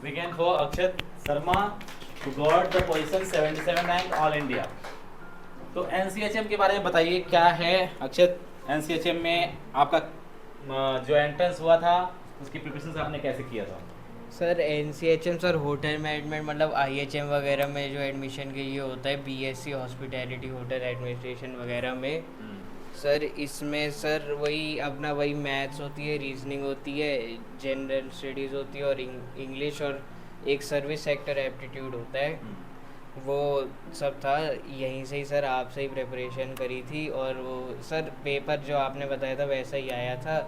Weekend for Akshat Sharma who got the position 77 rank All India. तो NCHM के बारे में बताइए क्या है अक्षत। NCHM में आपका जो एंट्रेंस हुआ था उसकी प्रिपरेशन आपने कैसे किया था? Sir NCHM sir hotel management मतलब IHM वगैरह में जो एडमिशन के लिए होता है, BSc हॉस्पिटैलिटी होटल एडमिनिस्ट्रेशन वगैरह में। सर इसमें सर वही मैथ्स होती है, रीजनिंग होती है, जनरल स्टडीज़ होती है और इंग्लिश और एक सर्विस सेक्टर एप्टीट्यूड होता है। वो सब था, यहीं से ही सर आपसे ही प्रिपरेशन करी थी और वो सर पेपर जो आपने बताया था वैसा ही आया था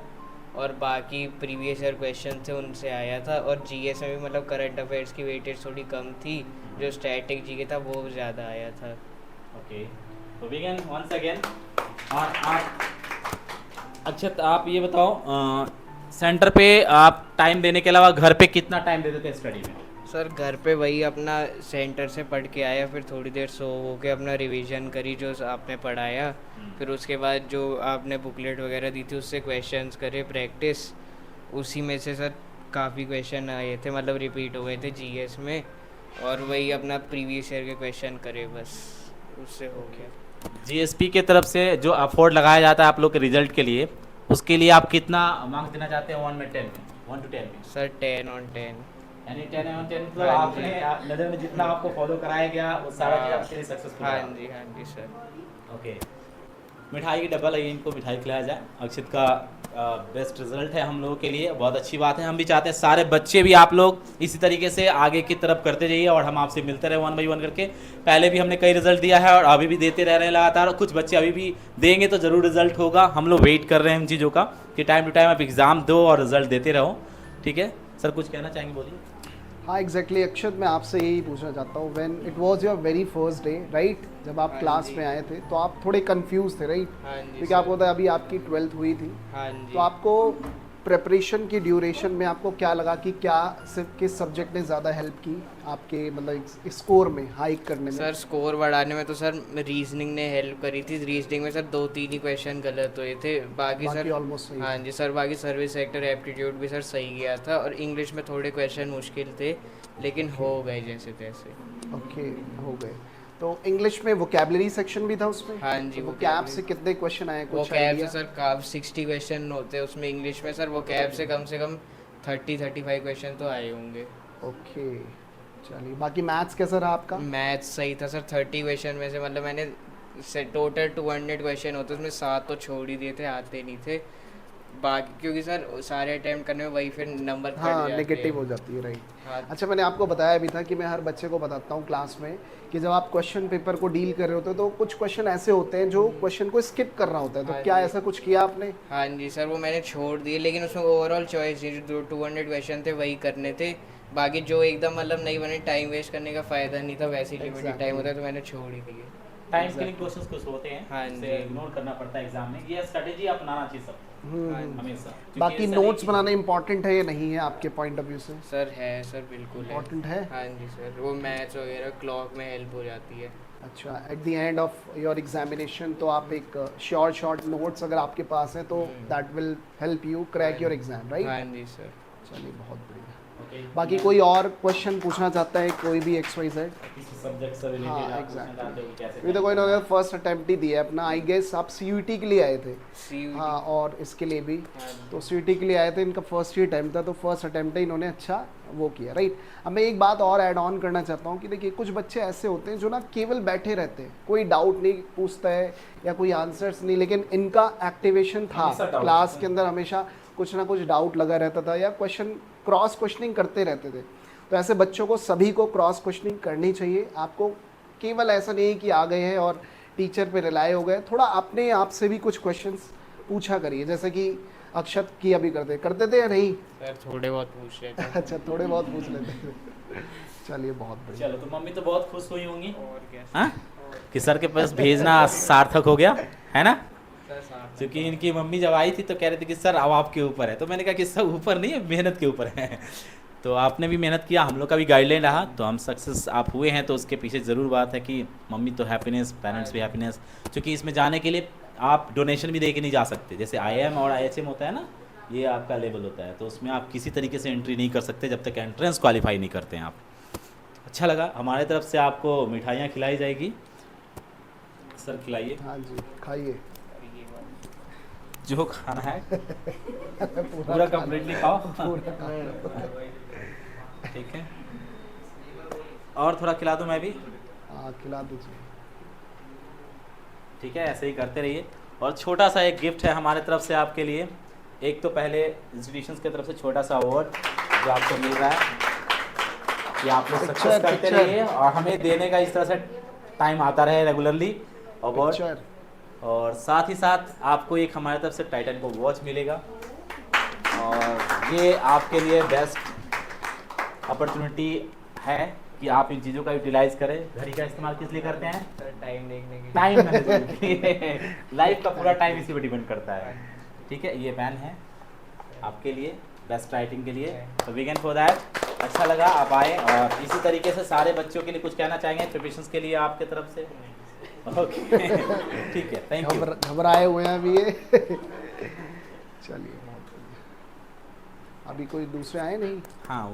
और बाकी प्रीवियस ईयर क्वेश्चन थे उनसे आया था। और जीएस में भी मतलब करंट अफेयर्स की वेटेज थोड़ी कम थी, जो स्टैटिक जीके था वो ज़्यादा आया था। ओके, तो वीगन वंस अगेन। और आप अक्षत आप ये बताओ सेंटर पे आप टाइम देने के अलावा घर पे कितना टाइम देते थे स्टडी में? सर घर पे वही अपना सेंटर से पढ़ के आया, फिर थोड़ी देर सो हो के अपना रिवीजन करी जो आपने पढ़ाया, फिर उसके बाद जो आपने बुकलेट वगैरह दी थी उससे क्वेश्चंस करे प्रैक्टिस। उसी में से सर काफ़ी क्वेश्चन आए थे, मतलब रिपीट हो गए थे जीएस में, और वही अपना प्रीवियस ईयर के क्वेश्चन करे, बस उससे हो गया। जीएसपी के तरफ से जो अफोर्ड लगाया जाता है आप लोग के रिजल्ट के लिए, उसके लिए आप कितना मार्क्स देना चाहते हैं 1 में 10 में 1 to 10 में? सर 10/10। यानी 10/10 मतलब हाँ आपने नज़र में जितना आपको फॉलो कराया गया वो सारा चीज़ आपके लिए सक्सेसफुल हाँ रहा। जी, हाँ जी सर। ओके, मिठाई की डब्बा लगी, इनको मिठाई खिलाया जाए। अक्षित का बेस्ट रिजल्ट है हम लोगों के लिए, बहुत अच्छी बात है। हम भी चाहते हैं सारे बच्चे भी आप लोग इसी तरीके से आगे की तरफ करते जाइए और हम आपसे मिलते रहे 1 by 1 करके। पहले भी हमने कई रिजल्ट दिया है और अभी भी देते रह रहे हैं लगातार, कुछ बच्चे अभी भी देंगे तो ज़रूर रिजल्ट होगा। हम लोग वेट कर रहे हैं इन चीज़ों का कि टाइम टू टाइम आप एग्ज़ाम दो और रिजल्ट देते रहो, ठीक है सर? कुछ कहना चाहेंगे, बोलिए। हाँ एग्जैक्टली अक्षत, मैं आपसे यही पूछना चाहता हूँ, when it was your very first day right, जब आप हाँ क्लास जी। में आए थे तो आप थोड़े कंफ्यूज थे राइट, हाँ जी क्योंकि सर। आपको पता है अभी आपकी 12th हुई थी। हाँ जी। तो आपको प्रिपरेशन की ड्यूरेशन में आपको क्या लगा कि क्या सिर्फ किस सब्जेक्ट ने ज़्यादा हेल्प की आपके मतलब स्कोर में हाइक करने में? सर स्कोर बढ़ाने में तो सर रीजनिंग ने हेल्प करी थी। रीजनिंग में सर 2-3 ही क्वेश्चन गलत हुए थे, बाकी सर ऑलमोस्ट सही हाँ थे। जी सर, बाकी सर्विस सेक्टर एप्टीट्यूड भी सर सही गया था और इंग्लिश में थोड़े क्वेश्चन मुश्किल थे लेकिन हो गए जैसे तैसे। ओके, हो गए। तो इंग्लिश में वोकैबुलरी सेक्शन भी था उसमें? हाँ जी, वो कैब से कितने क्वेश्चन आए, वो कुछ कैब से आइडिया? सर काफ 60 क्वेश्चन होते हैं उसमें इंग्लिश में सर, वो कैब से कम 30-35 क्वेश्चन तो आए होंगे। ओके, चलिए। बाकी मैथ्स कैसा रहा आपका? मैथ्स सही था सर, 30 क्वेश्चन में से मतलब मैंने से टोटल 200 क्वेश्चन होते उसमें 7 तो छोड़ ही दिए थे, आते नहीं थे बाकी, क्योंकि सर सारे अटेम्प्ट करने में वही फिर नंबर कट हाँ, जाते हैं। नेगेटिव हो जाती है राइट। हाँ। अच्छा, मैंने आपको बताया भी था कि मैं हर बच्चे को बताता हूँ क्लास में कि जब आप क्वेश्चन पेपर को डील कर रहे होते हो तो कुछ क्वेश्चन ऐसे होते हैं जो क्वेश्चन को स्किप करना होता है, तो हाँ क्या जी। ऐसा कुछ किया आपने? हाँ जी सर, वो मैंने छोड़ दिए, लेकिन उसमें ओवरऑल चॉइस जो 200 क्वेश्चन थे वही करने थे, बाकी जो एकदम मतलब नहीं बने टाइम वेस्ट करने का फ़ायदा नहीं था, वैसे ही लिमिटेड टाइम होता है तो मैंने छोड़ ही दिए। टाइम किलिंग क्वेश्चंस कुछ होते हैं, हाँ जिसे जी। इग्नोर करना पड़ता है एग्जाम में। ये स्ट्रेटेजी अपनाना चाहिए सबको हाँ जी। हमेशा, क्योंकि बाकी ऐसा नोट्स नहीं बनाना इंपॉर्टेंट है या नहीं है आपके पॉइंट ऑफ व्यू से? सर है सर, बिल्कुल है। इम्पॉर्टेंट है। हाँ जी सर, वो मैथ्स वगैरह क्लॉक में हेल्प हो जाती है। अच्छा, at the end of your examination तो आप एक शॉर्ट नोट्स अगर आपके पास है तो that will help you crack your exam right? हाँ जी सर। चलिए, बहुत बढ़िया। Okay, बाकी कोई और क्वेश्चन पूछना चाहता है, कोई भी XYZ? किसी सब्जेक्ट से रिलेटेड हाँ, आप exactly. पूछना चाहते हो कि कैसे अभी तो कोई ना कोई फर्स्ट अटेम्प्ट ही दिया है अपना, आई गेस आप CUT के लिए आए थे। CUT हाँ, और इसके लिए भी हाँ जी। तो CUT के लिए आए थे, इनका फर्स्ट ही अटैम्प्ट था, तो फर्स्ट अटैम्प्ट है, इन्होंने अच्छा वो किया राइट। अब मैं एक बात और ऐड ऑन करना चाहता हूँ कि देखिए कुछ बच्चे ऐसे होते हैं जो ना केवल बैठे रहते हैं, कोई डाउट नहीं पूछता है या कोई आंसर्स नहीं, लेकिन इनका एक्टिवेशन था हमेशा doubt क्लास होता के अंदर, हमेशा कुछ ना कुछ डाउट लगा रहता था या क्रॉस क्वेश्चनिंग करते रहते थे। तो ऐसे बच्चों को सभी को क्रॉस क्वेश्चनिंग करनी चाहिए। आपको केवल ऐसा नहीं कि आ गए हैं और टीचर पे रिलाय हो गए, थोड़ा अपने आप से भी कुछ क्वेश्चंस पूछा करिए, जैसे कि अक्षत की अभी करते थे या नहीं? सर थोड़े बहुत पूछ रहे थे। अच्छा, थोड़े बहुत पूछ लेते थे। चलिए, बहुत बढ़िया। चलो, तो मम्मी तो बहुत खुश हुई होंगी और क्या हाँ कि सर के पास भेजना सार्थक हो गया है ना? सर साथ क्योंकि इनकी मम्मी जब आई थी तो कह रहे थे कि सर अब आपके ऊपर है, तो मैंने कहा कि सर ऊपर नहीं है, मेहनत के ऊपर है। तो आपने भी मेहनत किया, हम लोग का भी गाइडलाइन रहा, तो हम सक्सेस आप हुए हैं, तो उसके पीछे ज़रूर बात है कि मम्मी तो हैप्पीनेस, पेरेंट्स भी हैप्पीनेस। क्योंकि इसमें जाने के लिए आप डोनेशन भी दे के नहीं जा सकते, जैसे IIM और IHM होता है ना, ये आपका लेवल होता है, तो उसमें आप किसी तरीके से एंट्री नहीं कर सकते जब तक एंट्रेंस क्वालिफाई नहीं करते हैं आप। अच्छा लगा, हमारे तरफ से आपको मिठाइयाँ खिलाई जाएगी। सर खिलाइए हाँ जी, खाइए। जो खाना है, पूरा कंप्लीटली खाओ। ठीक है, और थोड़ा खिला दूँ मैं भी? हाँ, खिला दीजिए। ठीक है, ऐसे ही करते रहिए। और छोटा सा एक गिफ्ट है हमारे तरफ से आपके लिए। एक तो पहले इंस्टीट्यूशंस की तरफ से छोटा सा अवार्ड जो आपको मिल रहा है कि आप लोग सक्सेस Picture, करते picture। रहिए और हमें देने का इस तरह से टाइम आता रहे रेगुलरली अवार्ड। पिक्चर। और साथ ही साथ आपको एक हमारे तरफ से टाइटन को वॉच मिलेगा, और ये आपके लिए बेस्ट अपॉर्चुनिटी है कि आप इन चीज़ों का यूटिलाइज करें। घड़ी का इस्तेमाल किस लिए करते हैं? सर टाइम देखने के टाइम मैनेजमेंट। लाइफ का पूरा टाइम इसी पर डिपेंड करता है। ठीक है, ये पेन है आपके लिए बेस्ट राइटिंग के लिए, तो वीगन फॉर दैट। अच्छा लगा आप आए, और इसी तरीके से सारे बच्चों के लिए कुछ कहना चाहेंगे प्रिपरेशंस के लिए आपके तरफ से? ओके ठीक है, थैंक यू। घबराए हुए हैं अभी ये। चलिए, अभी कोई दूसरे आए नहीं? हाँ।